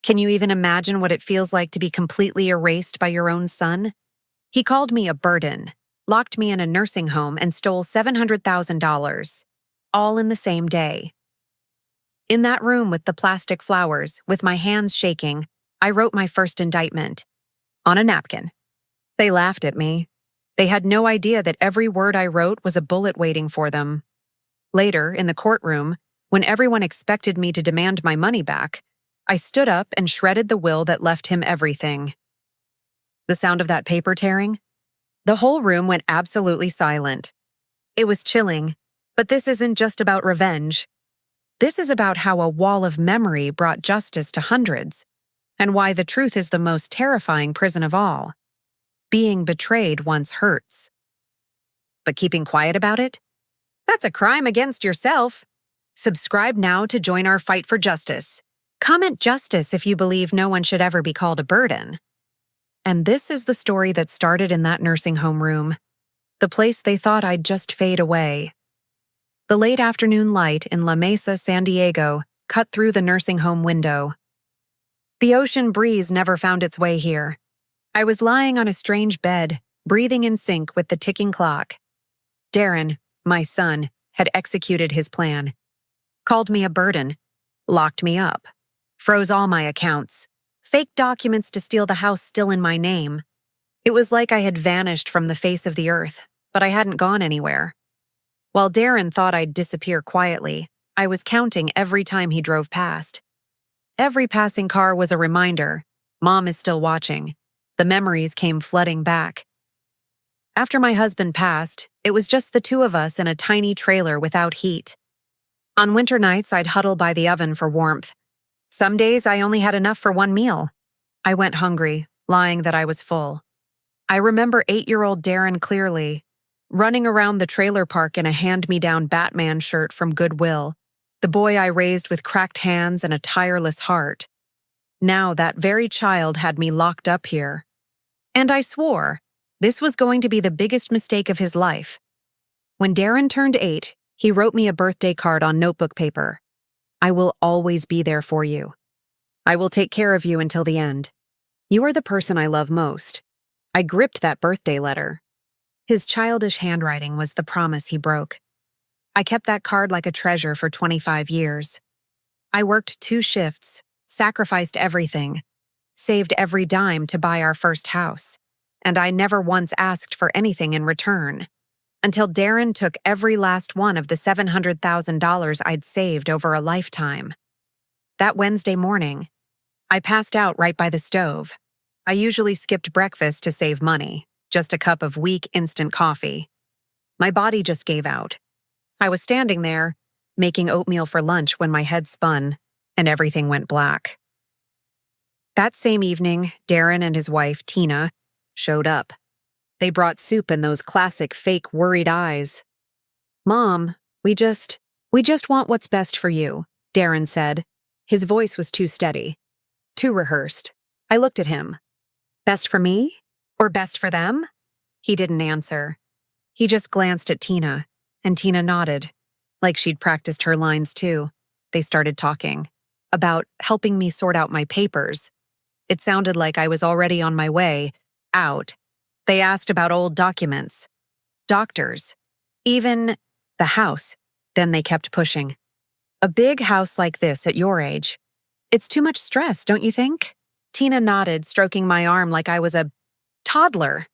Can you even imagine what it feels like to be completely erased by your own son? He called me a burden, locked me in a nursing home, and stole $700,000, all in the same day. In that room with the plastic flowers, with my hands shaking, I wrote my first indictment. On a napkin. They laughed at me. They had no idea that every word I wrote was a bullet waiting for them. Later, in the courtroom, when everyone expected me to demand my money back, I stood up and shredded the will that left him everything. The sound of that paper tearing? The whole room went absolutely silent. It was chilling, but this isn't just about revenge. This is about how a wall of memory brought justice to hundreds, and why the truth is the most terrifying prison of all. Being betrayed once hurts. But keeping quiet about it? That's a crime against yourself. Subscribe now to join our fight for justice. Comment justice if you believe no one should ever be called a burden. And this is the story that started in that nursing home room, the place they thought I'd just fade away. The late afternoon light in La Mesa, San Diego, cut through the nursing home window. The ocean breeze never found its way here. I was lying on a strange bed, breathing in sync with the ticking clock. Darren, my son, had executed his plan. Called me a burden, locked me up, froze all my accounts, faked documents to steal the house still in my name. It was like I had vanished from the face of the earth, but I hadn't gone anywhere. While Darren thought I'd disappear quietly, I was counting every time he drove past. Every passing car was a reminder. Mom is still watching. The memories came flooding back. After my husband passed, it was just the two of us in a tiny trailer without heat. On winter nights, I'd huddle by the oven for warmth. Some days, I only had enough for one meal. I went hungry, lying that I was full. I remember 8-year-old Darren clearly, running around the trailer park in a hand-me-down Batman shirt from Goodwill, the boy I raised with cracked hands and a tireless heart. Now that very child had me locked up here. And I swore this was going to be the biggest mistake of his life. When Darren turned 8, he wrote me a birthday card on notebook paper. I will always be there for you. I will take care of you until the end. You are the person I love most. I gripped that birthday letter. His childish handwriting was the promise he broke. I kept that card like a treasure for 25 years. I worked 2 shifts, sacrificed everything, saved every dime to buy our first house, and I never once asked for anything in return, until Darren took every last one of the $700,000 I'd saved over a lifetime. That Wednesday morning, I passed out right by the stove. I usually skipped breakfast to save money, just a cup of weak instant coffee. My body just gave out. I was standing there, making oatmeal for lunch when my head spun, and everything went black. That same evening, Darren and his wife, Tina, showed up. They brought soup and those classic fake worried eyes. "Mom, we just want what's best for you," Darren said. His voice was too steady, too rehearsed. I looked at him. Best for me? Or best for them? He didn't answer. He just glanced at Tina, and Tina nodded, like she'd practiced her lines too. They started talking about helping me sort out my papers. It sounded like I was already on my way out. They asked about old documents, doctors, even the house. Then they kept pushing. A big house like this at your age. It's too much stress, don't you think? Tina nodded, stroking my arm like I was a toddler.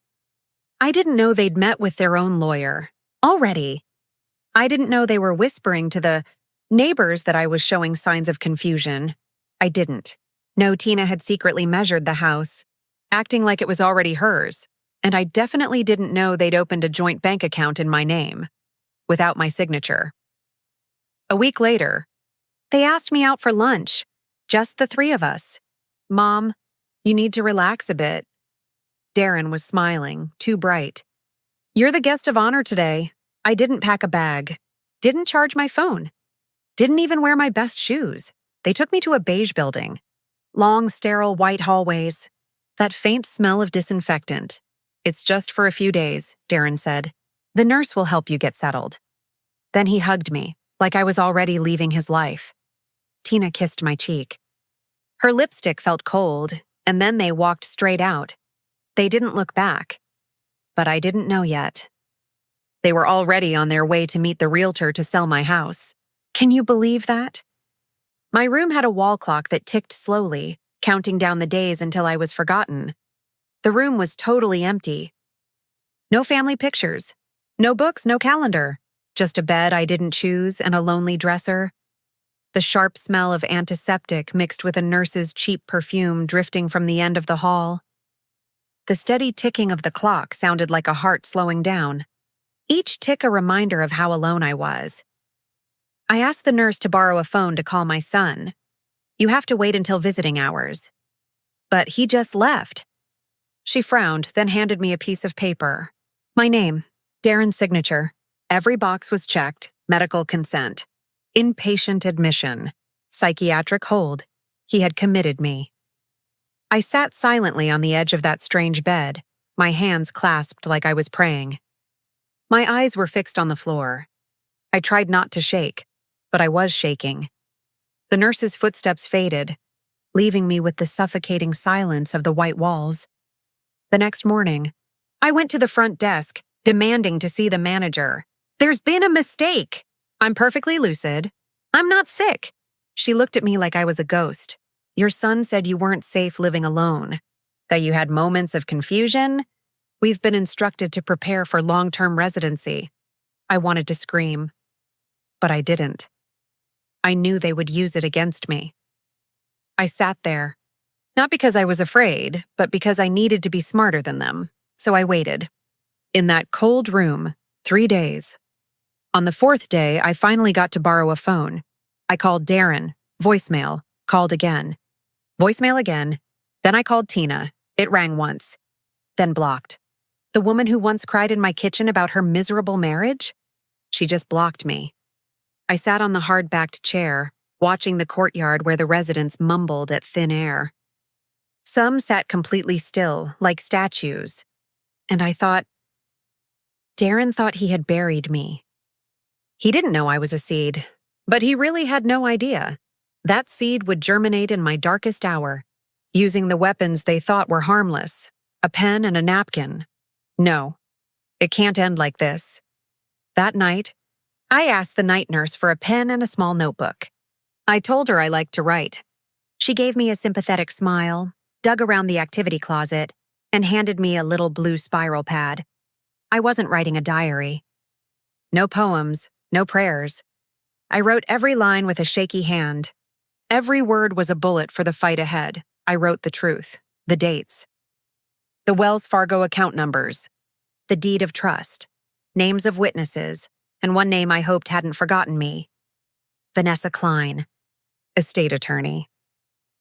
I didn't know they'd met with their own lawyer. Already. I didn't know they were whispering to the neighbors that I was showing signs of confusion. I didn't. No, Tina had secretly measured the house, acting like it was already hers, and I definitely didn't know they'd opened a joint bank account in my name, without my signature. A week later, they asked me out for lunch, just the 3 of us. "Mom, you need to relax a bit." Darren was smiling, too bright. "You're the guest of honor today. I didn't pack a bag, didn't charge my phone, didn't even wear my best shoes. They took me to a beige building. Long, sterile white hallways. That faint smell of disinfectant. It's just for a few days," Darren said. "The nurse will help you get settled." Then he hugged me, like I was already leaving his life. Tina kissed my cheek. Her lipstick felt cold, and then they walked straight out. They didn't look back. But I didn't know yet. They were already on their way to meet the realtor to sell my house. Can you believe that? My room had a wall clock that ticked slowly, counting down the days until I was forgotten. The room was totally empty. No family pictures. No books, no calendar. Just a bed I didn't choose and a lonely dresser. The sharp smell of antiseptic mixed with a nurse's cheap perfume drifting from the end of the hall. The steady ticking of the clock sounded like a heart slowing down. Each tick a reminder of how alone I was. I asked the nurse to borrow a phone to call my son. You have to wait until visiting hours. But he just left. She frowned, then handed me a piece of paper. My name, Darren's signature. Every box was checked, medical consent. Inpatient admission. Psychiatric hold. He had committed me. I sat silently on the edge of that strange bed, my hands clasped like I was praying. My eyes were fixed on the floor. I tried not to shake, but I was shaking. The nurse's footsteps faded, leaving me with the suffocating silence of the white walls. The next morning, I went to the front desk, demanding to see the manager. There's been a mistake. I'm perfectly lucid. I'm not sick. She looked at me like I was a ghost. Your son said you weren't safe living alone, that you had moments of confusion. We've been instructed to prepare for long-term residency. I wanted to scream, but I didn't. I knew they would use it against me. I sat there, not because I was afraid, but because I needed to be smarter than them, so I waited. In that cold room, 3 days. On the 4th day, I finally got to borrow a phone. I called Darren, voicemail, called again. Voicemail again. Then I called Tina. It rang once. Then blocked. The woman who once cried in my kitchen about her miserable marriage? She just blocked me. I sat on the hard-backed chair, watching the courtyard where the residents mumbled at thin air. Some sat completely still, like statues. And I thought, Darren thought he had buried me. He didn't know I was a seed, but he really had no idea. That seed would germinate in my darkest hour, using the weapons they thought were harmless, a pen and a napkin. No, it can't end like this. That night, I asked the night nurse for a pen and a small notebook. I told her I liked to write. She gave me a sympathetic smile, dug around the activity closet, and handed me a little blue spiral pad. I wasn't writing a diary. No poems, no prayers. I wrote every line with a shaky hand. Every word was a bullet for the fight ahead. I wrote the truth, the dates. The Wells Fargo account numbers, the deed of trust, names of witnesses, and one name I hoped hadn't forgotten me. Vanessa Klein, estate attorney.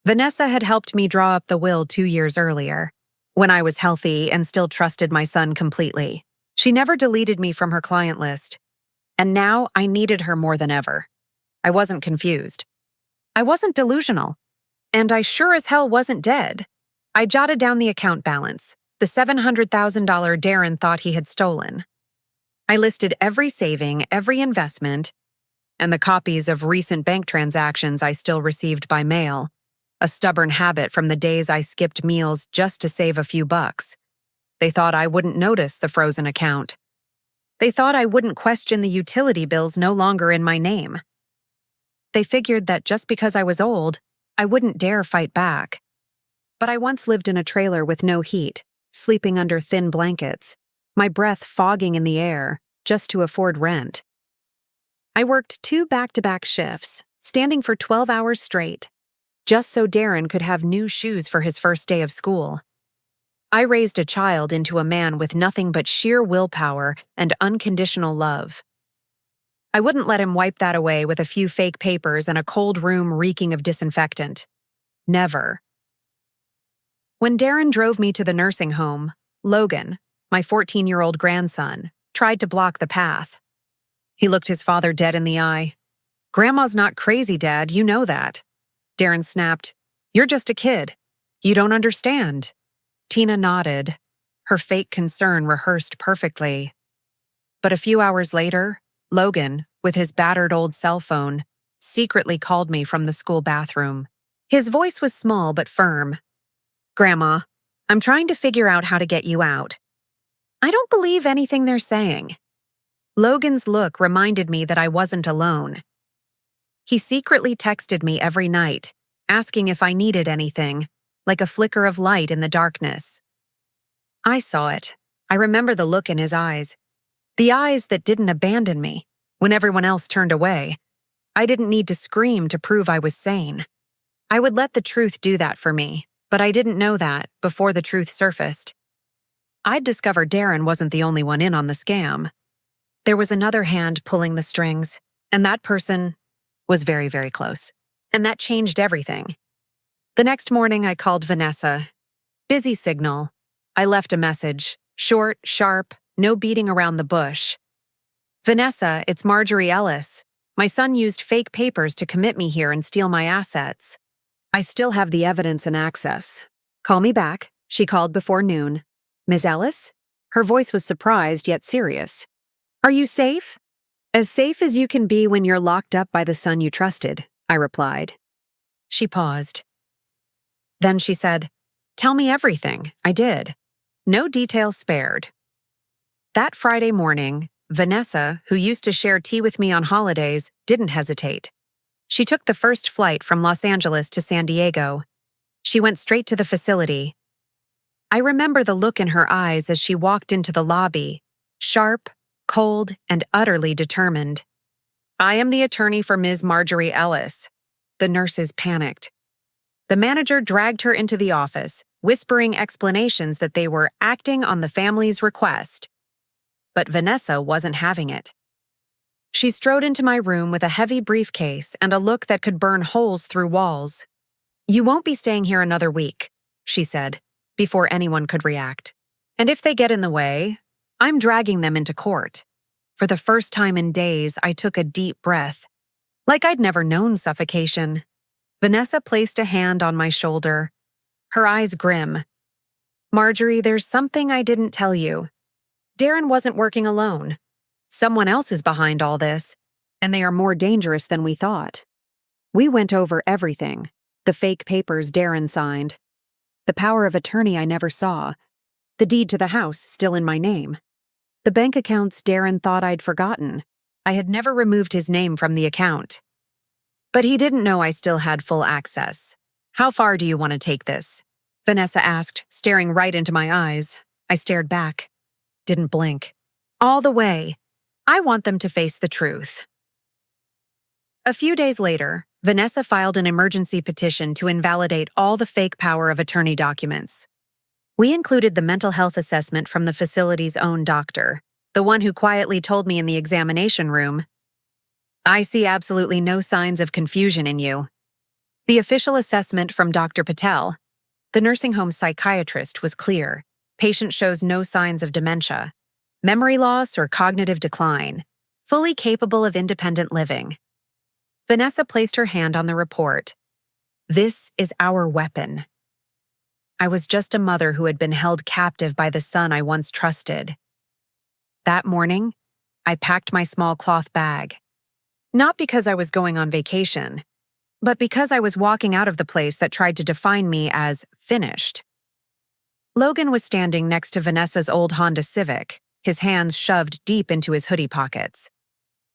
Vanessa had helped me draw up the will 2 years earlier, when I was healthy and still trusted my son completely. She never deleted me from her client list, and now I needed her more than ever. I wasn't confused. I wasn't delusional, and I sure as hell wasn't dead. I jotted down the account balance, the $700,000 Darren thought he had stolen. I listed every saving, every investment, and the copies of recent bank transactions I still received by mail, a stubborn habit from the days I skipped meals just to save a few bucks. They thought I wouldn't notice the frozen account. They thought I wouldn't question the utility bills no longer in my name. They figured that just because I was old, I wouldn't dare fight back. But I once lived in a trailer with no heat, sleeping under thin blankets, my breath fogging in the air, just to afford rent. I worked 2 back-to-back shifts, standing for 12 hours straight, just so Darren could have new shoes for his first day of school. I raised a child into a man with nothing but sheer willpower and unconditional love. I wouldn't let him wipe that away with a few fake papers and a cold room reeking of disinfectant. Never. When Darren drove me to the nursing home, Logan, my 14-year-old grandson, tried to block the path. He looked his father dead in the eye. "Grandma's not crazy, Dad, you know that." Darren snapped, "You're just a kid. You don't understand." Tina nodded, her fake concern rehearsed perfectly. But a few hours later, Logan, with his battered old cell phone, secretly called me from the school bathroom. His voice was small but firm. "Grandma, I'm trying to figure out how to get you out. I don't believe anything they're saying." Logan's look reminded me that I wasn't alone. He secretly texted me every night, asking if I needed anything, like a flicker of light in the darkness. I saw it. I remember the look in his eyes. The eyes that didn't abandon me when everyone else turned away. I didn't need to scream to prove I was sane. I would let the truth do that for me, but I didn't know that before the truth surfaced. I'd discovered Darren wasn't the only one in on the scam. There was another hand pulling the strings, and that person was very, very close. And that changed everything. The next morning, I called Vanessa. Busy signal. I left a message. Short, sharp, no beating around the bush. "Vanessa, it's Marjorie Ellis. My son used fake papers to commit me here and steal my assets. I still have the evidence and access. Call me back." She called before noon. "Ms. Ellis?" Her voice was surprised yet serious. "Are you safe?" "As safe as you can be when you're locked up by the son you trusted," I replied. She paused. Then she said, "Tell me everything." I did. No details spared. That Friday morning, Vanessa, who used to share tea with me on holidays, didn't hesitate. She took the first flight from Los Angeles to San Diego. She went straight to the facility. I remember the look in her eyes as she walked into the lobby, sharp, cold, and utterly determined. "I am the attorney for Ms. Marjorie Ellis." The nurses panicked. The manager dragged her into the office, whispering explanations that they were acting on the family's request. But Vanessa wasn't having it. She strode into my room with a heavy briefcase and a look that could burn holes through walls. "You won't be staying here another week," she said, before anyone could react. "And if they get in the way, I'm dragging them into court." For the first time in days, I took a deep breath. Like I'd never known suffocation. Vanessa placed a hand on my shoulder, her eyes grim. "Marjorie, there's something I didn't tell you. Darren wasn't working alone. Someone else is behind all this, and they are more dangerous than we thought." We went over everything. The fake papers Darren signed. The power of attorney I never saw. The deed to the house still in my name. The bank accounts Darren thought I'd forgotten. I had never removed his name from the account. But he didn't know I still had full access. "How far do you want to take this?" Vanessa asked, staring right into my eyes. I stared back. Didn't blink. "All the way. I want them to face the truth." A few days later, Vanessa filed an emergency petition to invalidate all the fake power of attorney documents. We included the mental health assessment from the facility's own doctor, the one who quietly told me in the examination room, "I see absolutely no signs of confusion in you." The official assessment from Dr. Patel, the nursing home psychiatrist, was clear. Patient shows no signs of dementia, memory loss, or cognitive decline, fully capable of independent living. Vanessa placed her hand on the report. "This is our weapon." I was just a mother who had been held captive by the son I once trusted. That morning, I packed my small cloth bag. Not because I was going on vacation, but because I was walking out of the place that tried to define me as finished. Logan was standing next to Vanessa's old Honda Civic, his hands shoved deep into his hoodie pockets.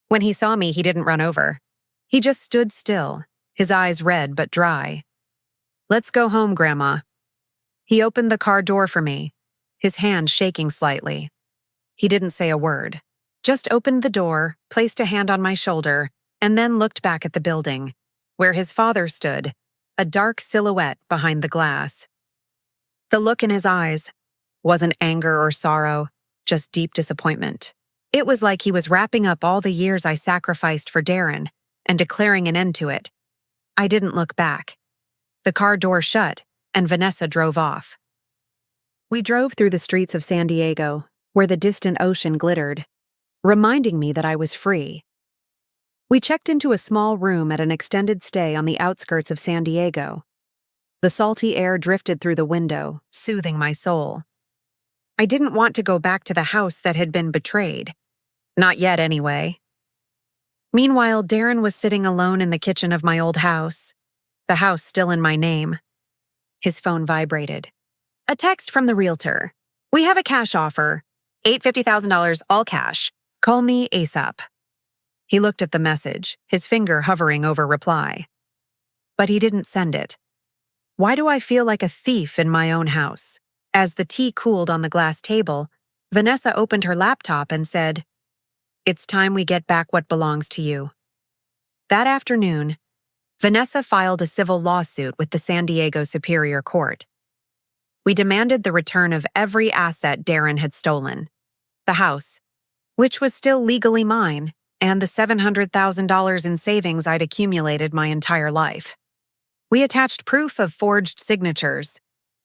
When he saw me, he didn't run over. He just stood still, his eyes red but dry. "Let's go home, Grandma." He opened the car door for me, his hand shaking slightly. He didn't say a word, just opened the door, placed a hand on my shoulder, and then looked back at the building, where his father stood, a dark silhouette behind the glass. The look in his eyes wasn't anger or sorrow, just deep disappointment. It was like he was wrapping up all the years I sacrificed for Darren and declaring an end to it. I didn't look back. The car door shut, and Vanessa drove off. We drove through the streets of San Diego, where the distant ocean glittered, reminding me that I was free. We checked into a small room at an extended stay on the outskirts of San Diego. The salty air drifted through the window, soothing my soul. I didn't want to go back to the house that had been betrayed. Not yet, anyway. Meanwhile, Darren was sitting alone in the kitchen of my old house. the house still in my name. His phone vibrated. A text from the realtor. We have a cash offer. $850,000 all cash. Call me ASAP. He looked at the message, his finger hovering over reply. But he didn't send it. Why do I feel like a thief in my own house? As the tea cooled on the glass table, Vanessa opened her laptop and said, "It's time we get back what belongs to you." That afternoon, Vanessa filed a civil lawsuit with the San Diego Superior Court. We demanded the return of every asset Darren had stolen. The house, which was still legally mine, and the $700,000 in savings I'd accumulated my entire life. We attached proof of forged signatures,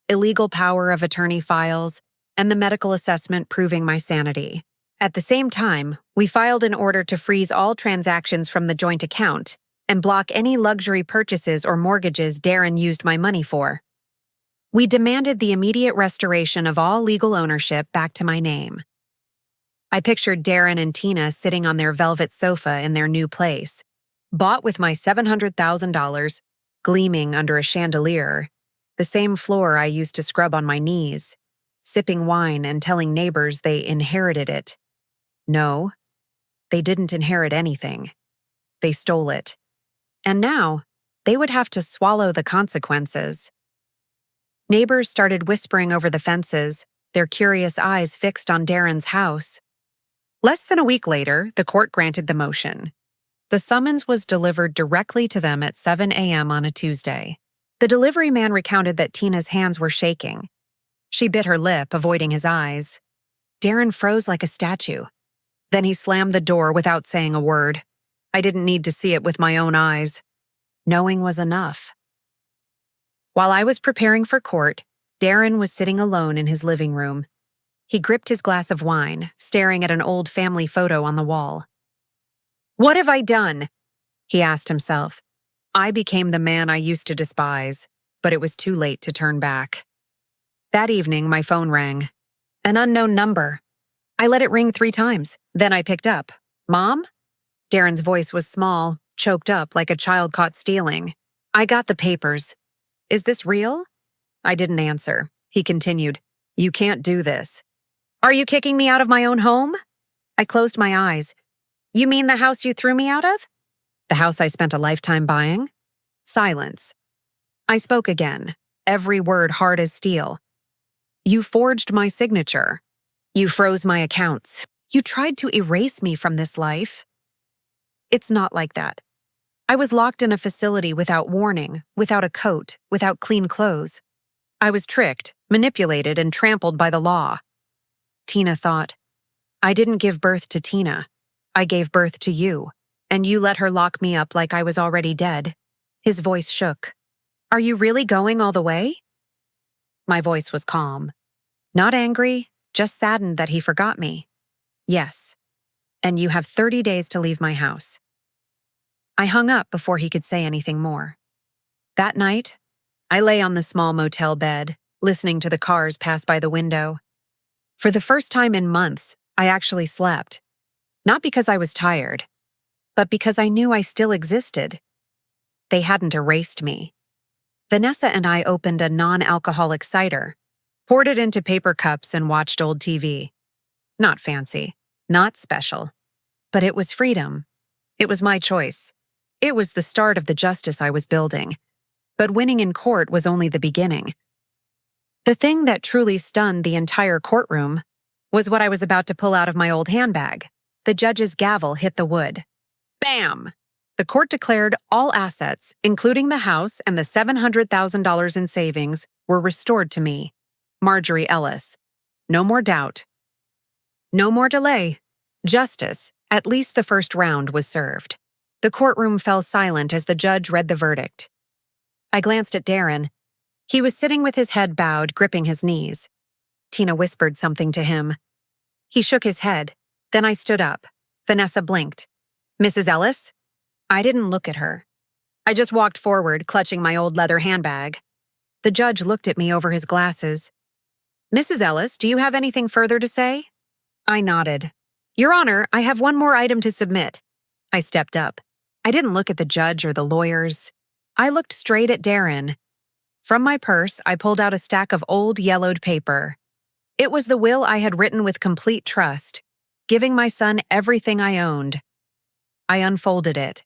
illegal power of attorney files, and the medical assessment proving my sanity. At the same time, we filed an order to freeze all transactions from the joint account and block any luxury purchases or mortgages Darren used my money for. We demanded the immediate restoration of all legal ownership back to my name. I pictured Darren and Tina sitting on their velvet sofa in their new place, bought with my $700,000, gleaming under a chandelier, the same floor I used to scrub on my knees, sipping wine and telling neighbors they inherited it. No, they didn't inherit anything. They stole it. And now, they would have to swallow the consequences. Neighbors started whispering over the fences, their curious eyes fixed on Darren's house. Less than a week later, the court granted the motion. The summons was delivered directly to them at 7 a.m. on a Tuesday. The delivery man recounted that Tina's hands were shaking. She bit her lip, avoiding his eyes. Darren froze like a statue. Then he slammed the door without saying a word. I didn't need to see it with my own eyes. Knowing was enough. While I was preparing for court, Darren was sitting alone in his living room. He gripped his glass of wine, staring at an old family photo on the wall. "What have I done?" he asked himself. I became the man I used to despise, but it was too late to turn back. That evening, my phone rang. An unknown number. I let it ring 3 times. Then I picked up. "Mom?" Darren's voice was small, choked up like a child caught stealing. "I got the papers. Is this real?" I didn't answer. He continued, "You can't do this." "Are you kicking me out of my own home?" I closed my eyes. "You mean the house you threw me out of?" "The house I spent a lifetime buying?" Silence. I spoke again, every word hard as steel. "You forged my signature. You froze my accounts. You tried to erase me from this life." "It's not like that. I was locked in a facility without warning, without a coat, without clean clothes. I was tricked, manipulated, and trampled by the law." Tina thought, "I didn't give birth to Tina. I gave birth to you, and you let her lock me up like I was already dead." His voice shook. "Are you really going all the way?" My voice was calm. Not angry, just saddened that he forgot me. "Yes. And you have 30 days to leave my house." I hung up before he could say anything more. That night, I lay on the small motel bed, listening to the cars pass by the window. For the first time in months, I actually slept. Not because I was tired, but because I knew I still existed. They hadn't erased me. Vanessa and I opened a non-alcoholic cider, poured it into paper cups, and watched old TV. Not fancy, not special. But it was freedom. It was my choice. It was the start of the justice I was building. But winning in court was only the beginning. The thing that truly stunned the entire courtroom was what I was about to pull out of my old handbag. The judge's gavel hit the wood. Bam! The court declared all assets, including the house and the $700,000 in savings, were restored to me, Marjorie Ellis. No more doubt. No more delay. Justice, at least the first round, was served. The courtroom fell silent as the judge read the verdict. I glanced at Darren. He was sitting with his head bowed, gripping his knees. Tina whispered something to him. He shook his head. Then I stood up. Vanessa blinked. "Mrs. Ellis?" I didn't look at her. I just walked forward, clutching my old leather handbag. The judge looked at me over his glasses. "Mrs. Ellis, do you have anything further to say?" I nodded. "Your Honor, I have one more item to submit." I stepped up. I didn't look at the judge or the lawyers. I looked straight at Darren. From my purse, I pulled out a stack of old yellowed paper. It was the will I had written with complete trust, giving my son everything I owned. I unfolded it.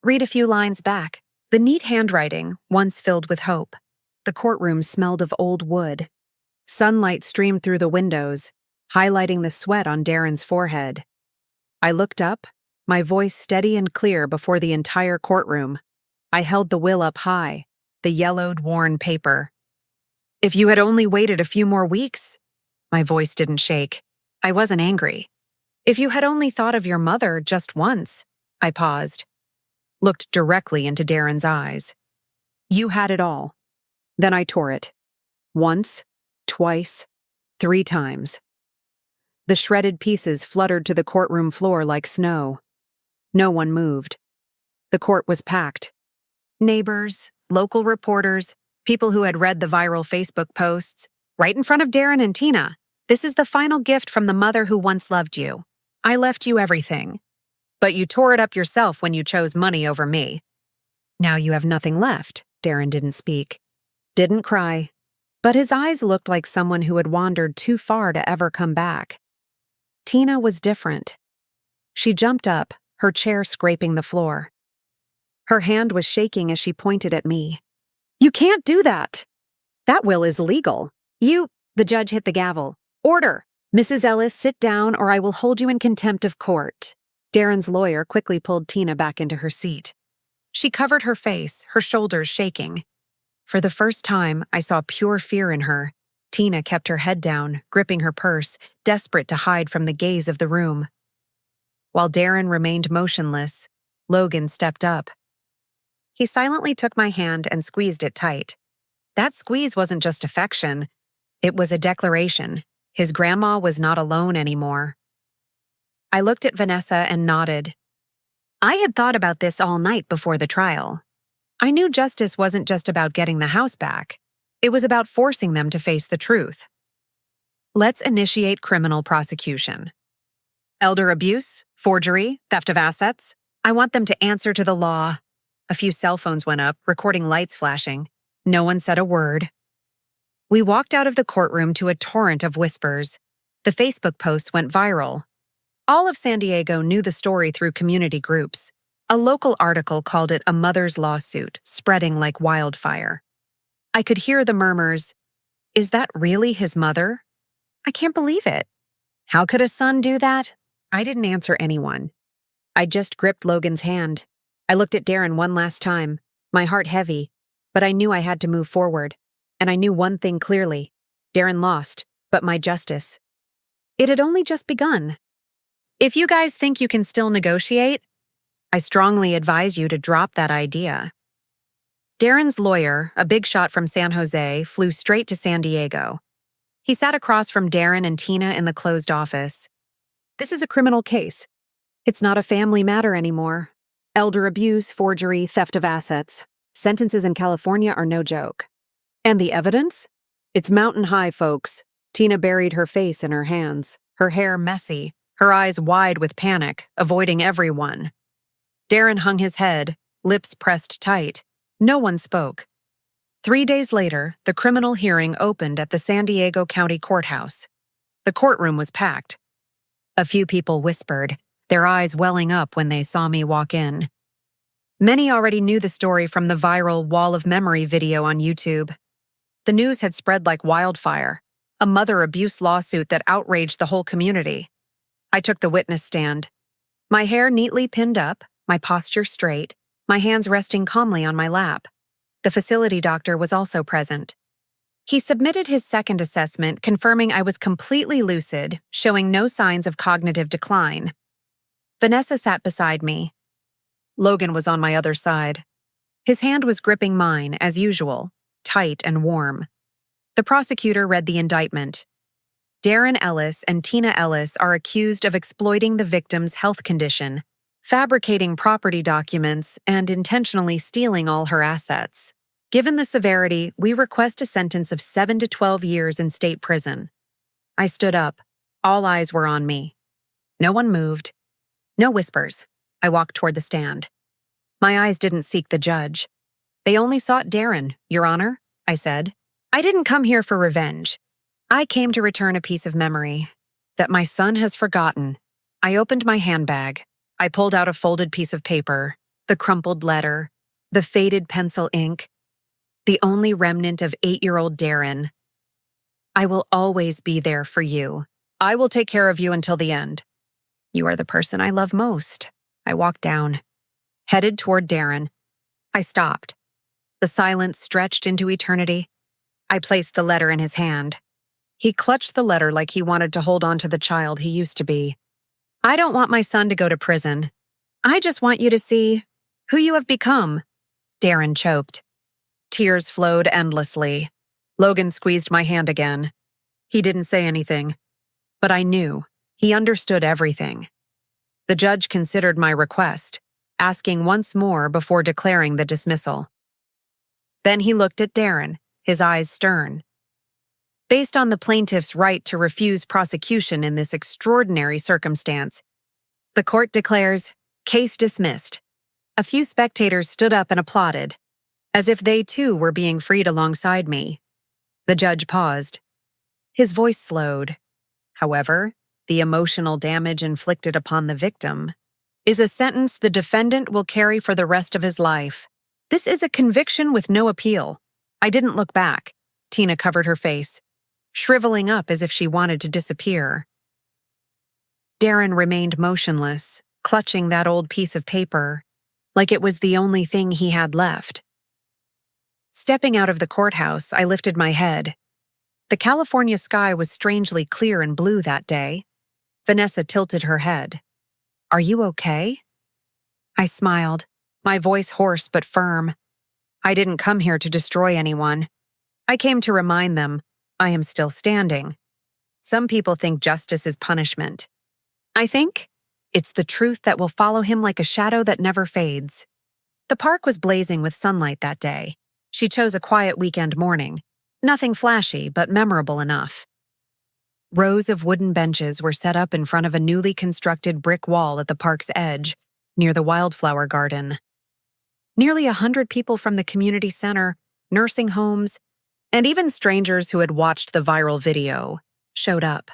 Read a few lines back. The neat handwriting, once filled with hope. The courtroom smelled of old wood. Sunlight streamed through the windows, highlighting the sweat on Darren's forehead. I looked up, my voice steady and clear before the entire courtroom. I held the will up high, the yellowed, worn paper. If you had only waited a few more weeks. My voice didn't shake. I wasn't angry. If you had only thought of your mother just once. I paused, looked directly into Darren's eyes. You had it all. Then I tore it. Once, twice, 3 times. The shredded pieces fluttered to the courtroom floor like snow. No one moved. The court was packed. Neighbors, local reporters, people who had read the viral Facebook posts, right in front of Darren and Tina. This is the final gift from the mother who once loved you. I left you everything. But you tore it up yourself when you chose money over me. Now you have nothing left. Darren didn't speak. Didn't cry. But his eyes looked like someone who had wandered too far to ever come back. Tina was different. She jumped up, her chair scraping the floor. Her hand was shaking as she pointed at me. You can't do that. That will is legal. The judge hit the gavel. Order. Mrs. Ellis, sit down or I will hold you in contempt of court. Darren's lawyer quickly pulled Tina back into her seat. She covered her face, her shoulders shaking. For the first time, I saw pure fear in her. Tina kept her head down, gripping her purse, desperate to hide from the gaze of the room. While Darren remained motionless, Logan stepped up. He silently took my hand and squeezed it tight. That squeeze wasn't just affection. It was a declaration. His grandma was not alone anymore. I looked at Vanessa and nodded. I had thought about this all night before the trial. I knew justice wasn't just about getting the house back. It was about forcing them to face the truth. Let's initiate criminal prosecution. Elder abuse, forgery, theft of assets. I want them to answer to the law. A few cell phones went up, recording lights flashing. No one said a word. We walked out of the courtroom to a torrent of whispers. The Facebook post went viral. All of San Diego knew the story through community groups. A local article called it a mother's lawsuit, spreading like wildfire. I could hear the murmurs. Is that really his mother? I can't believe it. How could a son do that? I didn't answer anyone. I just gripped Logan's hand. I looked at Darren one last time, my heart heavy, but I knew I had to move forward. And I knew one thing clearly. Darren lost, but my justice. It had only just begun. If you guys think you can still negotiate, I strongly advise you to drop that idea. Darren's lawyer, a big shot from San Jose, flew straight to San Diego. He sat across from Darren and Tina in the closed office. This is a criminal case. It's not a family matter anymore. Elder abuse, forgery, theft of assets. Sentences in California are no joke. And the evidence? It's mountain high, folks. Tina buried her face in her hands, her hair messy, her eyes wide with panic, avoiding everyone. Darren hung his head, lips pressed tight. No one spoke. 3 days later, the criminal hearing opened at the San Diego County Courthouse. The courtroom was packed. A few people whispered, their eyes welling up when they saw me walk in. Many already knew the story from the viral Wall of Memory video on YouTube. The news had spread like wildfire, a mother abuse lawsuit that outraged the whole community. I took the witness stand. My hair neatly pinned up, my posture straight, my hands resting calmly on my lap. The facility doctor was also present. He submitted his second assessment, confirming I was completely lucid, showing no signs of cognitive decline. Vanessa sat beside me. Logan was on my other side. His hand was gripping mine, as usual, tight and warm. The prosecutor read the indictment. Darren Ellis and Tina Ellis are accused of exploiting the victim's health condition, fabricating property documents, and intentionally stealing all her assets. Given the severity, we request a sentence of 7 to 12 years in state prison. I stood up. All eyes were on me. No one moved. No whispers. I walked toward the stand. My eyes didn't seek the judge. They only sought Darren, Your Honor, I said. I didn't come here for revenge. I came to return a piece of memory that my son has forgotten. I opened my handbag. I pulled out a folded piece of paper, the crumpled letter, the faded pencil ink, the only remnant of 8-year-old Darren. I will always be there for you. I will take care of you until the end. You are the person I love most. I walked down, headed toward Darren. I stopped. The silence stretched into eternity. I placed the letter in his hand. He clutched the letter like he wanted to hold on to the child he used to be. I don't want my son to go to prison. I just want you to see who you have become. Darren choked. Tears flowed endlessly. Logan squeezed my hand again. He didn't say anything, but I knew he understood everything. The judge considered my request, asking once more before declaring the dismissal. Then he looked at Darren, his eyes stern. Based on the plaintiff's right to refuse prosecution in this extraordinary circumstance, the court declares, case dismissed. A few spectators stood up and applauded, as if they too were being freed alongside me. The judge paused. His voice slowed. However, the emotional damage inflicted upon the victim is a sentence the defendant will carry for the rest of his life. This is a conviction with no appeal. I didn't look back. Tina covered her face, shriveling up as if she wanted to disappear. Darren remained motionless, clutching that old piece of paper, like it was the only thing he had left. Stepping out of the courthouse, I lifted my head. The California sky was strangely clear and blue that day. Vanessa tilted her head. Are you okay? I smiled, my voice hoarse but firm. I didn't come here to destroy anyone. I came to remind them I am still standing. Some people think justice is punishment. I think it's the truth that will follow him like a shadow that never fades. The park was blazing with sunlight that day. She chose a quiet weekend morning. Nothing flashy, but memorable enough. Rows of wooden benches were set up in front of a newly constructed brick wall at the park's edge, near the wildflower garden. Nearly 100 people from the community center, nursing homes, and even strangers who had watched the viral video showed up.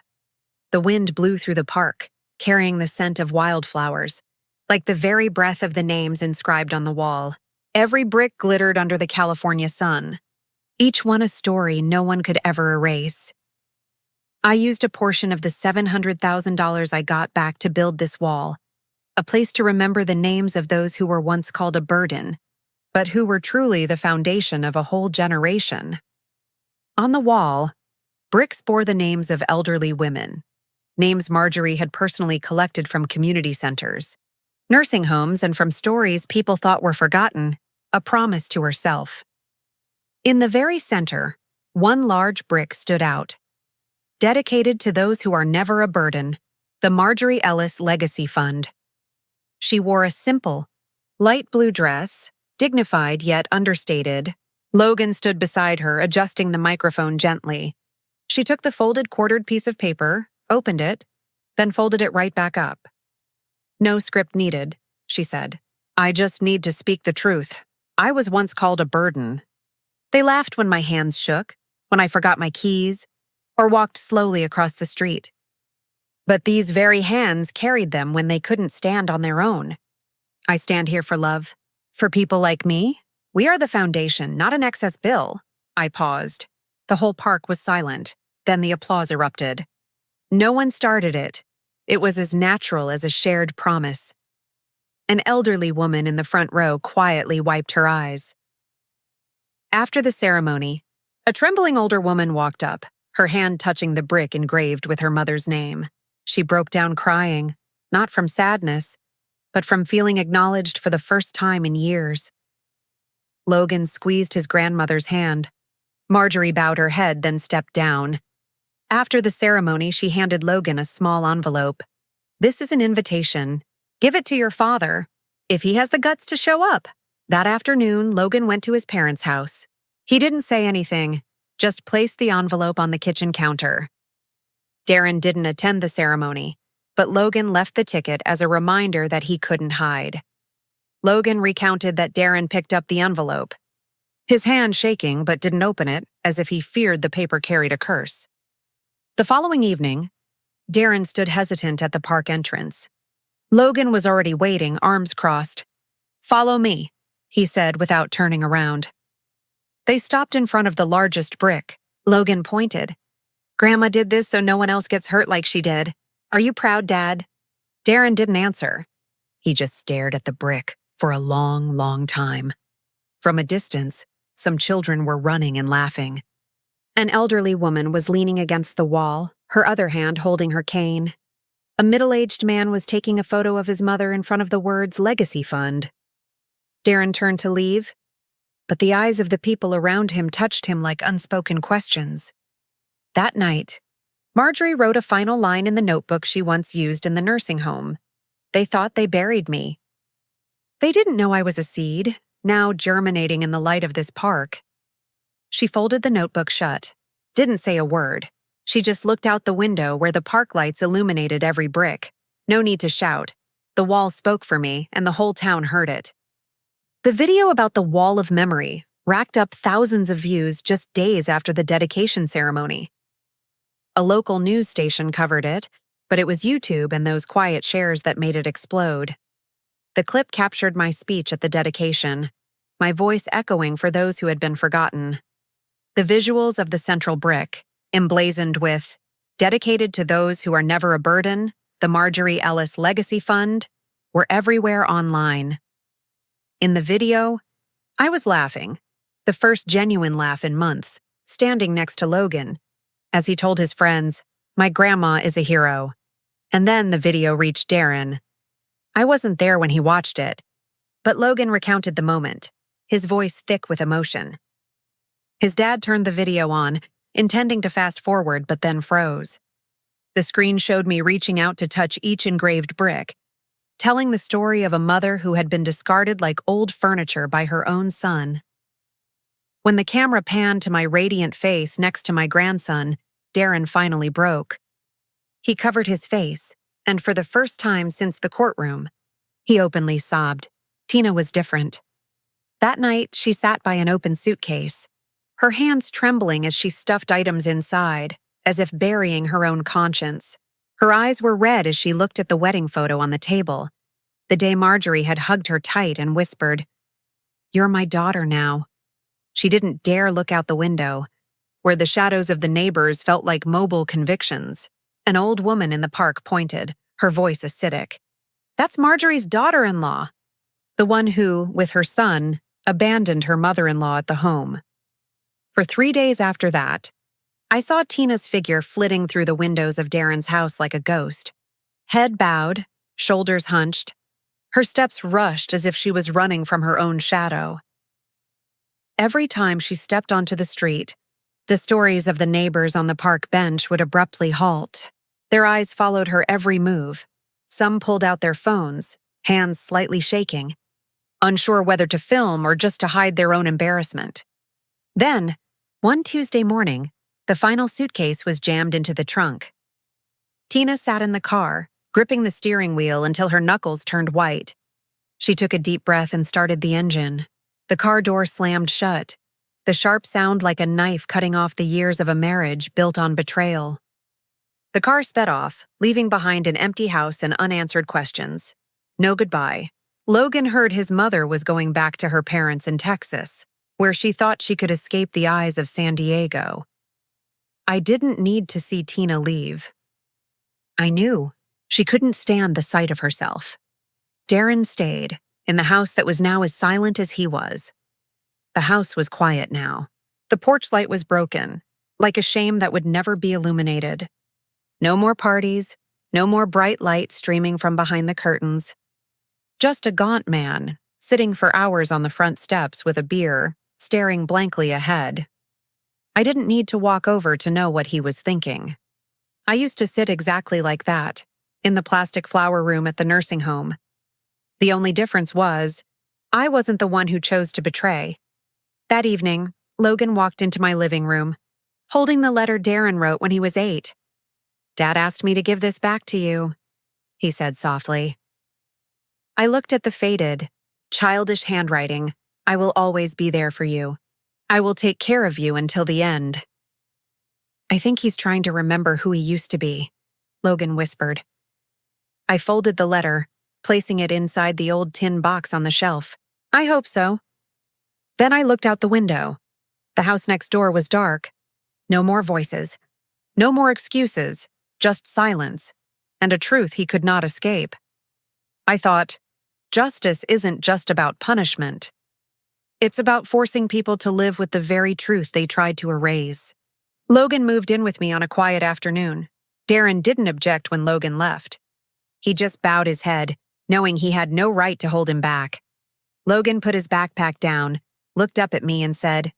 The wind blew through the park, carrying the scent of wildflowers, like the very breath of the names inscribed on the wall. Every brick glittered under the California sun, each one a story no one could ever erase. I used a portion of the $700,000 I got back to build this wall, a place to remember the names of those who were once called a burden, but who were truly the foundation of a whole generation. On the wall, bricks bore the names of elderly women, names Marjorie had personally collected from community centers, nursing homes, and from stories people thought were forgotten, a promise to herself. In the very center, one large brick stood out, dedicated to those who are never a burden, the Marjorie Ellis Legacy Fund. She wore a simple, light blue dress, dignified yet understated. Logan stood beside her, adjusting the microphone gently. She took the folded quartered piece of paper, opened it, then folded it right back up. No script needed, she said. I just need to speak the truth. I was once called a burden. They laughed when my hands shook, when I forgot my keys, or walked slowly across the street. But these very hands carried them when they couldn't stand on their own. I stand here for love. For people like me, we are the foundation, not an excess bill. I paused. The whole park was silent. Then the applause erupted. No one started it. It was as natural as a shared promise. An elderly woman in the front row quietly wiped her eyes. After the ceremony, a trembling older woman walked up, her hand touching the brick engraved with her mother's name. She broke down crying, not from sadness, but from feeling acknowledged for the first time in years. Logan squeezed his grandmother's hand. Marjorie bowed her head, then stepped down. After the ceremony, she handed Logan a small envelope. This is an invitation. Give it to your father, if he has the guts to show up. That afternoon, Logan went to his parents' house. He didn't say anything, just placed the envelope on the kitchen counter. Darren didn't attend the ceremony, but Logan left the ticket as a reminder that he couldn't hide. Logan recounted that Darren picked up the envelope. his hand shaking but didn't open it, as if he feared the paper carried a curse. The following evening, Darren stood hesitant at the park entrance. Logan was already waiting, arms crossed. "Follow me," he said without turning around. They stopped in front of the largest brick. Logan pointed. "Grandma did this so no one else gets hurt like she did. Are you proud, Dad?" Darren didn't answer. He just stared at the brick for a long, long time. From a distance, some children were running and laughing. An elderly woman was leaning against the wall, her other hand holding her cane. A middle-aged man was taking a photo of his mother in front of the words Legacy Fund. Darren turned to leave, but the eyes of the people around him touched him like unspoken questions. That night, Marjorie wrote a final line in the notebook she once used in the nursing home. "They thought they buried me." They didn't know I was a seed, now germinating in the light of this park. She folded the notebook shut, didn't say a word. She just looked out the window where the park lights illuminated every brick. No need to shout. The wall spoke for me, and the whole town heard it. The video about the Wall of Memory racked up thousands of views just days after the dedication ceremony. A local news station covered it, but it was YouTube and those quiet shares that made it explode. The clip captured my speech at the dedication, my voice echoing for those who had been forgotten. The visuals of the central brick, emblazoned with, "Dedicated to those who are never a burden, the Marjorie Ellis Legacy Fund," were everywhere online. In the video, I was laughing, the first genuine laugh in months, standing next to Logan, as he told his friends, "My grandma is a hero." And then the video reached Darren. I wasn't there when he watched it, but Logan recounted the moment, his voice thick with emotion. His dad turned the video on, intending to fast forward, but then froze. The screen showed me reaching out to touch each engraved brick, telling the story of a mother who had been discarded like old furniture by her own son. When the camera panned to my radiant face next to my grandson, Darren finally broke. He covered his face, and for the first time since the courtroom, he openly sobbed. Tina was different. That night, she sat by an open suitcase, her hands trembling as she stuffed items inside, as if burying her own conscience. Her eyes were red as she looked at the wedding photo on the table, the day Marjorie had hugged her tight and whispered, "You're my daughter now." She didn't dare look out the window, where the shadows of the neighbors felt like mobile convictions. An old woman in the park pointed, her voice acidic. "That's Marjorie's daughter-in-law, the one who, with her son, abandoned her mother-in-law at the home." For 3 days after that, I saw Tina's figure flitting through the windows of Darren's house like a ghost. Head bowed, shoulders hunched, her steps rushed as if she was running from her own shadow. Every time she stepped onto the street, the stories of the neighbors on the park bench would abruptly halt. Their eyes followed her every move. Some pulled out their phones, hands slightly shaking, unsure whether to film or just to hide their own embarrassment. Then, one Tuesday morning, the final suitcase was jammed into the trunk. Tina sat in the car, gripping the steering wheel until her knuckles turned white. She took a deep breath and started the engine. The car door slammed shut, the sharp sound like a knife cutting off the years of a marriage built on betrayal. The car sped off, leaving behind an empty house and unanswered questions. No goodbye. Logan heard his mother was going back to her parents in Texas, where she thought she could escape the eyes of San Diego. I didn't need to see Tina leave. I knew she couldn't stand the sight of herself. Darren stayed, in the house that was now as silent as he was. The house was quiet now. The porch light was broken, like a shame that would never be illuminated. No more parties, no more bright light streaming from behind the curtains. Just a gaunt man, sitting for hours on the front steps with a beer, staring blankly ahead. I didn't need to walk over to know what he was thinking. I used to sit exactly like that, in the plastic flower room at the nursing home. The only difference was, I wasn't the one who chose to betray. That evening, Logan walked into my living room, holding the letter Darren wrote when he was 8. "Dad asked me to give this back to you," he said softly. I looked at the faded, childish handwriting, "I will always be there for you," I will take care of you until the end. I think he's trying to remember who he used to be, Logan whispered. I folded the letter, placing it inside the old tin box on the shelf. I hope so. Then I looked out the window. The house next door was dark. No more voices. No more excuses, just silence, and a truth he could not escape. I thought, justice isn't just about punishment. It's about forcing people to live with the very truth they tried to erase. Logan moved in with me on a quiet afternoon. Darren didn't object when Logan left. He just bowed his head, knowing he had no right to hold him back. Logan put his backpack down, looked up at me and said,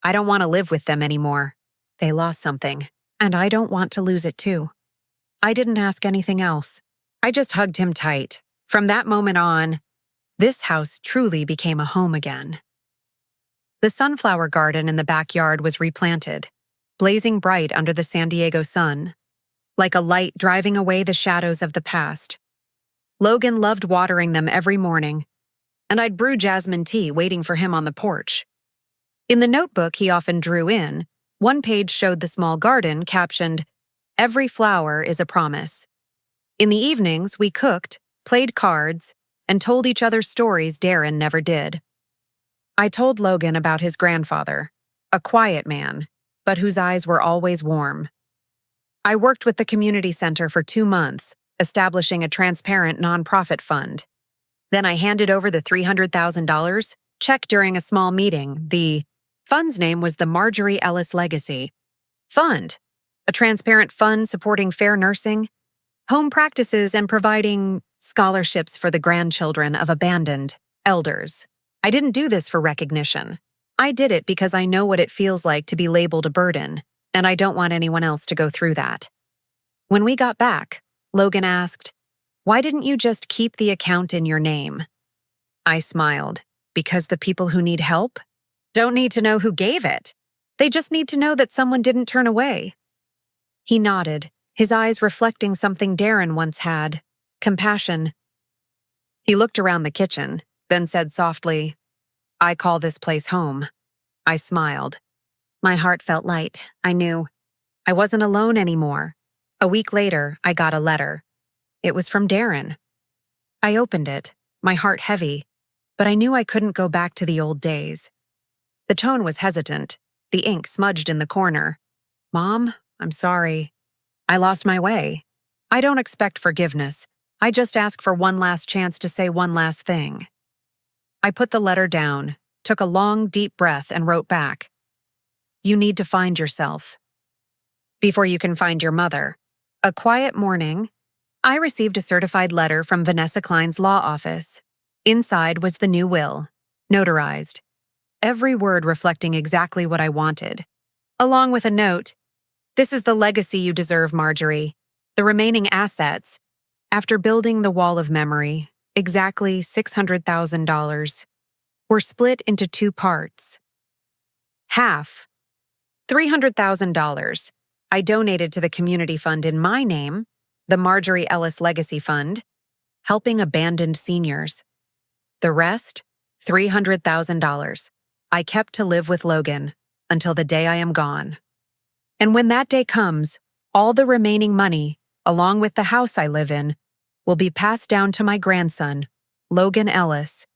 I don't want to live with them anymore. They lost something, and I don't want to lose it too. I didn't ask anything else. I just hugged him tight. From that moment on, this house truly became a home again. The sunflower garden in the backyard was replanted, blazing bright under the San Diego sun, like a light driving away the shadows of the past. Logan loved watering them every morning, and I'd brew jasmine tea waiting for him on the porch. In the notebook he often drew in, one page showed the small garden captioned, Every flower is a promise. In the evenings, we cooked, played cards, and told each other stories Darren never did. I told Logan about his grandfather, a quiet man, but whose eyes were always warm. I worked with the community center for 2 months, establishing a transparent nonprofit fund. Then I handed over the $300,000 check during a small meeting. The fund's name was the Marjorie Ellis Legacy Fund, a transparent fund supporting fair nursing, home practices, and providing scholarships for the grandchildren of abandoned elders. I didn't do this for recognition. I did it because I know what it feels like to be labeled a burden, and I don't want anyone else to go through that. When we got back, Logan asked, Why didn't you just keep the account in your name? I smiled, because the people who need help don't need to know who gave it. They just need to know that someone didn't turn away. He nodded, his eyes reflecting something Darren once had, compassion. He looked around the kitchen, then said softly, I call this place home. I smiled. My heart felt light. I knew I wasn't alone anymore. A week later, I got a letter. It was from Darren. I opened it, my heart heavy, but I knew I couldn't go back to the old days. The tone was hesitant, the ink smudged in the corner. Mom, I'm sorry. I lost my way. I don't expect forgiveness. I just ask for one last chance to say one last thing. I put the letter down, took a long, deep breath, and wrote back. You need to find yourself. Before you can find your mother. A quiet morning, I received a certified letter from Vanessa Klein's law office. Inside was the new will, notarized. Every word reflecting exactly what I wanted. Along with a note, This is the legacy you deserve, Marjorie. The remaining assets, after building the wall of memory, exactly $600,000, were split into 2 parts. Half, $300,000, I donated to the community fund in my name, the Marjorie Ellis Legacy Fund, helping abandoned seniors. The rest, $300,000, I kept to live with Logan until the day I am gone. And when that day comes, all the remaining money, along with the house I live in, will be passed down to my grandson, Logan Ellis.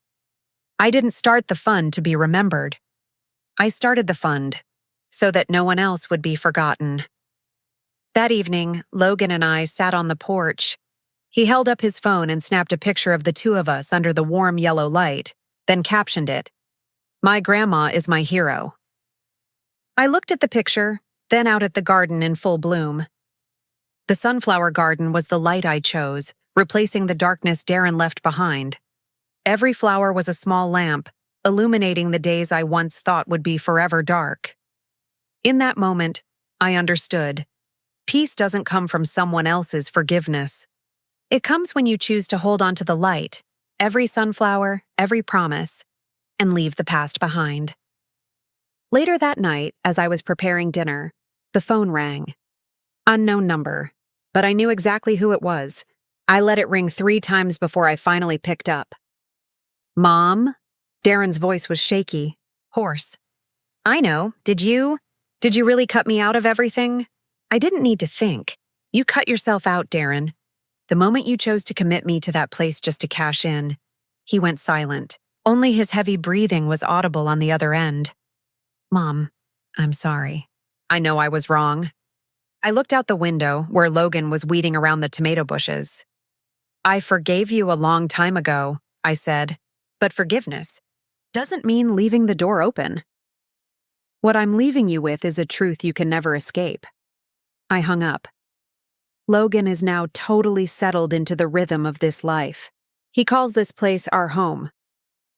I didn't start the fund to be remembered. I started the fund so that no one else would be forgotten. That evening, Logan and I sat on the porch. He held up his phone and snapped a picture of the 2 of us under the warm yellow light, then captioned it, My grandma is my hero. I looked at the picture, then out at the garden in full bloom. The sunflower garden was the light I chose, replacing the darkness Darren left behind. Every flower was a small lamp, illuminating the days I once thought would be forever dark. In that moment, I understood. Peace doesn't come from someone else's forgiveness. It comes when you choose to hold on to the light, every sunflower, every promise, and leave the past behind. Later that night, as I was preparing dinner, the phone rang. Unknown number, but I knew exactly who it was. I let it ring 3 times before I finally picked up. Mom? Darren's voice was shaky, hoarse. I know. Did you? Did you really cut me out of everything? I didn't need to think. You cut yourself out, Darren. The moment you chose to commit me to that place just to cash in. He went silent. Only his heavy breathing was audible on the other end. Mom, I'm sorry. I know I was wrong. I looked out the window where Logan was weeding around the tomato bushes. I forgave you a long time ago, I said, but forgiveness doesn't mean leaving the door open. What I'm leaving you with is a truth you can never escape. I hung up. Logan is now totally settled into the rhythm of this life. He calls this place our home.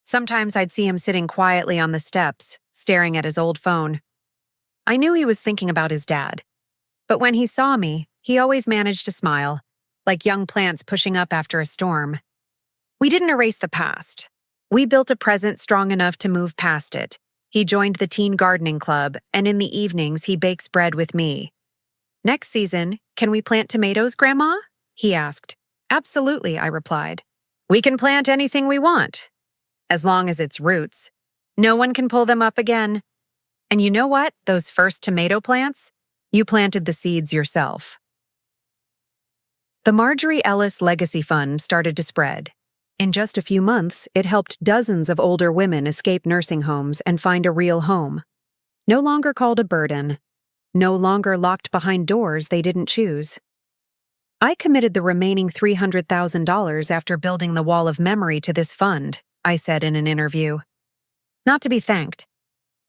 Sometimes I'd see him sitting quietly on the steps, staring at his old phone. I knew he was thinking about his dad. But when he saw me, he always managed to smile, like young plants pushing up after a storm. We didn't erase the past. We built a present strong enough to move past it. He joined the teen gardening club, and in the evenings he bakes bread with me. Next season, can we plant tomatoes, Grandma? He asked. Absolutely, I replied. We can plant anything we want, as long as it's roots. No one can pull them up again. And you know what? Those first tomato plants? You planted the seeds yourself. The Marjorie Ellis Legacy Fund started to spread. In just a few months, it helped dozens of older women escape nursing homes and find a real home. No longer called a burden. No longer locked behind doors they didn't choose. I committed the remaining $300,000 after building the wall of memory to this fund, I said in an interview. Not to be thanked,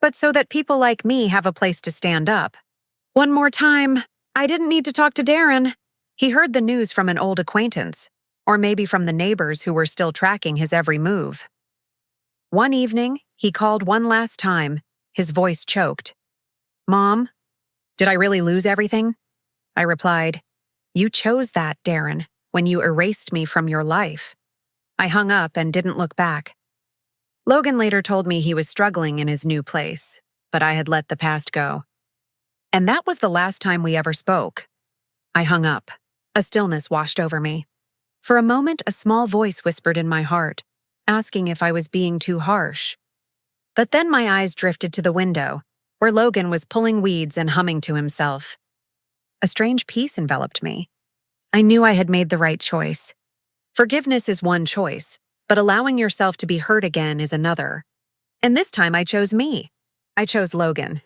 but so that people like me have a place to stand up. One more time, I didn't need to talk to Darren. He heard the news from an old acquaintance, or maybe from the neighbors who were still tracking his every move. One evening, he called one last time, his voice choked. Mom, did I really lose everything? I replied, You chose that, Darren, when you erased me from your life. I hung up and didn't look back. Logan later told me he was struggling in his new place, but I had let the past go. And that was the last time we ever spoke. I hung up. A stillness washed over me. For a moment, a small voice whispered in my heart, asking if I was being too harsh. But then my eyes drifted to the window, where Logan was pulling weeds and humming to himself. A strange peace enveloped me. I knew I had made the right choice. Forgiveness is one choice, but allowing yourself to be hurt again is another. And this time I chose me. I chose Logan.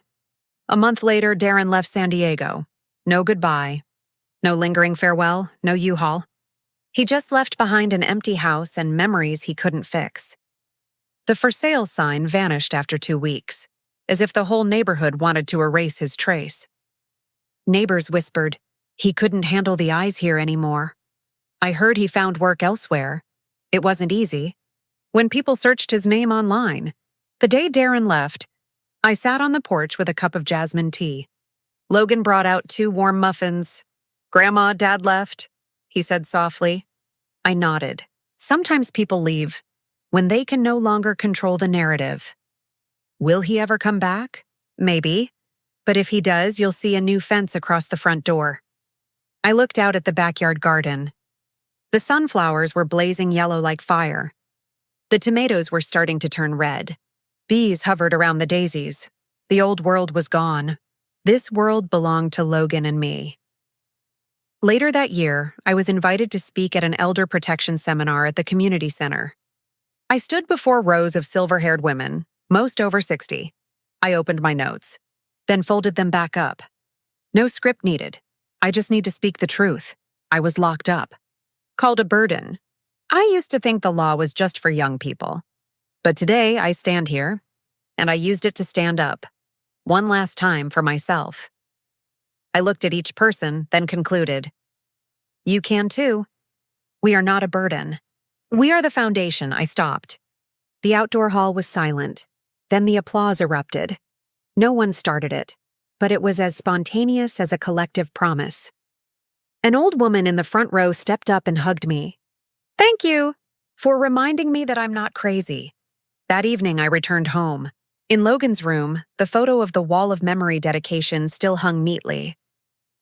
A month later, Darren left San Diego. No goodbye. No lingering farewell, no U-Haul. He just left behind an empty house and memories he couldn't fix. The for sale sign vanished after 2 weeks, as if the whole neighborhood wanted to erase his trace. Neighbors whispered, he couldn't handle the eyes here anymore. I heard he found work elsewhere. It wasn't easy. When people searched his name online, the day Darren left, I sat on the porch with a cup of jasmine tea. Logan brought out 2 warm muffins. Grandma, Dad left, he said softly. I nodded. Sometimes people leave when they can no longer control the narrative. Will he ever come back? Maybe. But if he does, you'll see a new fence across the front door. I looked out at the backyard garden. The sunflowers were blazing yellow like fire. The tomatoes were starting to turn red. Bees hovered around the daisies. The old world was gone. This world belonged to Logan and me. Later that year, I was invited to speak at an elder protection seminar at the community center. I stood before rows of silver-haired women, most over 60. I opened my notes, then folded them back up. No script needed. I just need to speak the truth. I was locked up. Called a burden. I used to think the law was just for young people. But today, I stand here, and I used it to stand up. One last time for myself. I looked at each person, then concluded. You can too. We are not a burden. We are the foundation. I stopped. The outdoor hall was silent. Then the applause erupted. No one started it, but it was as spontaneous as a collective promise. An old woman in the front row stepped up and hugged me. Thank you for reminding me that I'm not crazy. That evening, I returned home. In Logan's room, the photo of the wall of memory dedication still hung neatly.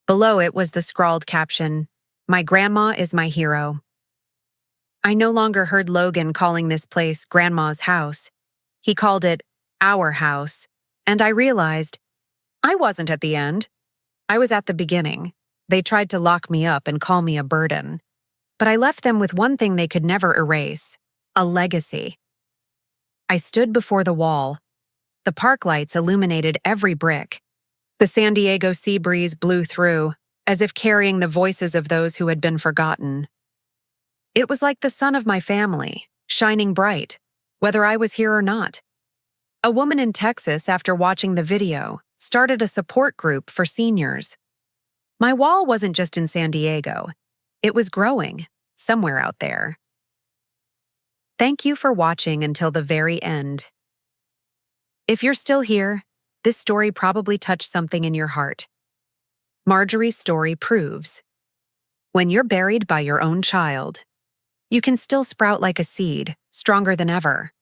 Below it was the scrawled caption, My grandma is my hero. I no longer heard Logan calling this place Grandma's house. He called it our house, And I realized I wasn't at the end. I was at the beginning. They tried to lock me up and call me a burden. But I left them with one thing they could never erase: a legacy. I stood before the wall. The park lights illuminated every brick. The San Diego sea breeze blew through, as if carrying the voices of those who had been forgotten. It was like the sun of my family, shining bright, whether I was here or not. A woman in Texas, after watching the video, started a support group for seniors. My wall wasn't just in San Diego. It was growing, somewhere out there. Thank you for watching until the very end. If you're still here, this story probably touched something in your heart. Marjorie's story proves, when you're buried by your own child, you can still sprout like a seed, stronger than ever.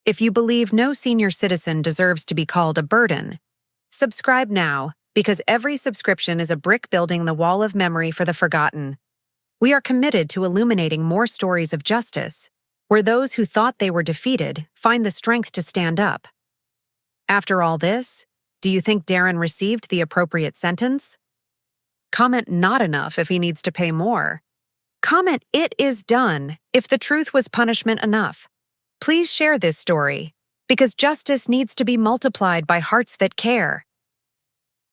If you believe no senior citizen deserves to be called a burden, subscribe now, because every subscription is a brick building the wall of memory for the forgotten. We are committed to illuminating more stories of justice, where those who thought they were defeated find the strength to stand up. After all this, do you think Darren received the appropriate sentence? Comment "not enough" if he needs to pay more. Comment "it is done" if the truth was punishment enough. Please share this story, because justice needs to be multiplied by hearts that care.